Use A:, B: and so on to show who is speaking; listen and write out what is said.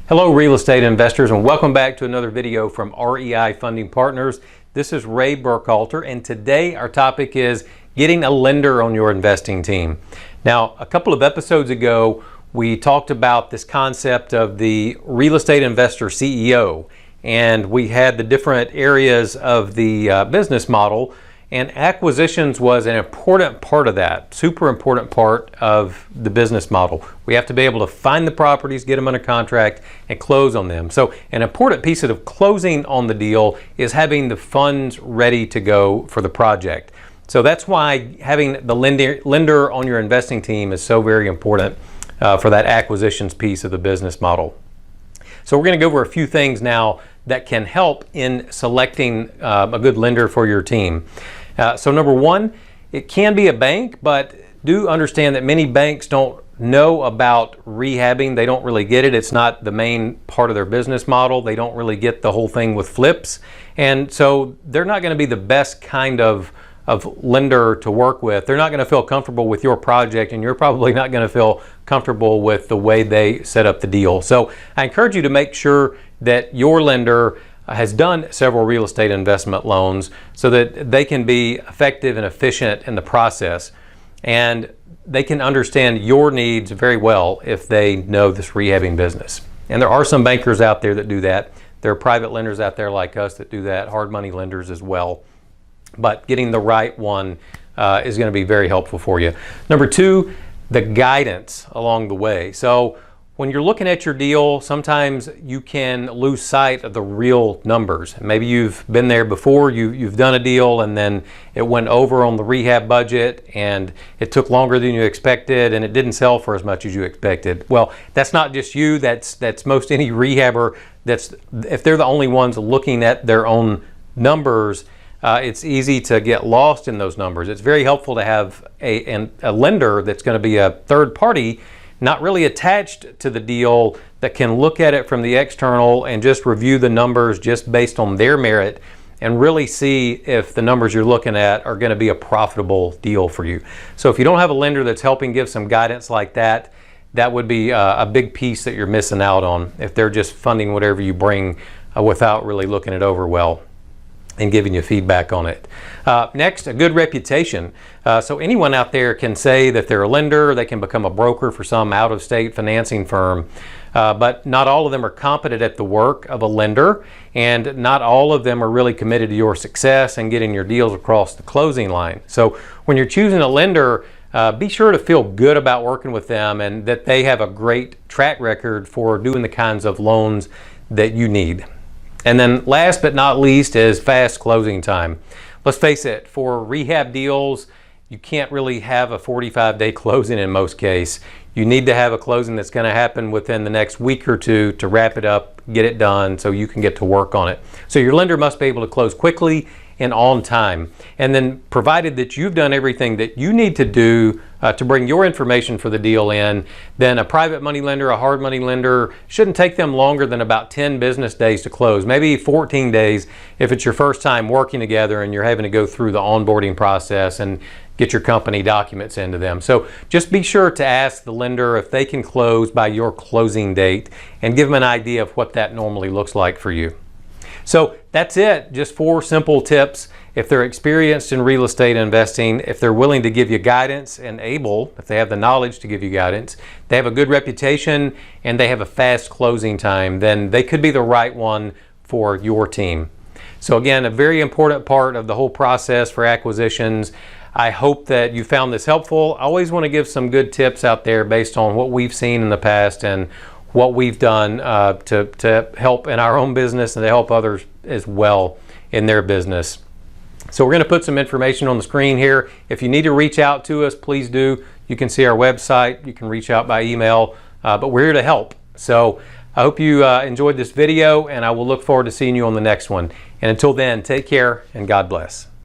A: Hello real estate investors, and welcome back to another video from REI Funding Partners. This is Ray Burkhalter, and today our topic is getting a lender on your investing team. Now, a couple of episodes ago we talked about this concept of the real estate investor CEO, and we had the different areas of the business model, and acquisitions was an important part of that, super important part of the business model. We have to be able to find the properties, get them under contract, and close on them. So an important piece of closing on the deal is having the funds ready to go for the project. So that's why having the lender on your investing team is so very important for that acquisitions piece of the business model. So we're going to go over a few things now that can help in selecting a good lender for your team. So number one, it can be a bank, but do understand that many banks don't know about rehabbing. They don't really get it. It's not the main part of their business model. They don't really get the whole thing with flips. And so they're not going to be the best kind of lender to work with. They're not going to feel comfortable with your project, and you're probably not going to feel comfortable with the way they set up the deal. So I encourage you to make sure that your lender has done several real estate investment loans so that they can be effective and efficient in the process, and they can understand your needs very well if they know this rehabbing business. And there are some bankers out there that do that. There are private lenders out there like us that do that, hard money lenders as well. But getting the right one is going to be very helpful for you. Number two, the guidance along the way. So when you're looking at your deal, sometimes you can lose sight of the real numbers. Maybe you've been there before, you've done a deal and then it went over on the rehab budget and it took longer than you expected and it didn't sell for as much as you expected. Well, that's not just you, that's most any rehabber. If they're the only ones looking at their own numbers, it's easy to get lost in those numbers. It's very helpful to have a lender that's going to be a third party, not really attached to the deal, that can look at it from the external and just review the numbers just based on their merit and really see if the numbers you're looking at are going to be a profitable deal for you. So if you don't have a lender that's helping give some guidance like that, that would be a big piece that you're missing out on if they're just funding whatever you bring without really looking it over well and giving you feedback on it. Next, a good reputation. So anyone out there can say that they're a lender, they can become a broker for some out-of-state financing firm, but not all of them are competent at the work of a lender, and not all of them are really committed to your success and getting your deals across the closing line. So when you're choosing a lender, be sure to feel good about working with them and that they have a great track record for doing the kinds of loans that you need. And then last but not least is fast closing time. Let's face it, for rehab deals, you can't really have a 45-day closing in most cases. You need to have a closing that's going to happen within the next week or two to wrap it up, get it done so you can get to work on it. So your lender must be able to close quickly and on time. And then provided that you've done everything that you need to do to bring your information for the deal in, then a private money lender, a hard money lender, shouldn't take them longer than about 10 business days to close, maybe 14 days if it's your first time working together and you're having to go through the onboarding process and get your company documents into them. So just be sure to ask the lender if they can close by your closing date and give them an idea of what that normally looks like for you. So that's it, just 4 simple tips. If they're experienced in real estate investing, if they're willing to give you guidance and able, if they have the knowledge to give you guidance, they have a good reputation, and they have a fast closing time, then they could be the right one for your team. So again, a very important part of the whole process for acquisitions. I hope that you found this helpful. I always want to give some good tips out there based on what we've seen in the past and what we've done to help in our own business and to help others as well in their business. So we're going to put some information on the screen here. If you need to reach out to us, please do. You can see our website. You can reach out by email, but we're here to help. So I hope you enjoyed this video, and I will look forward to seeing you on the next one. And until then, take care and God bless.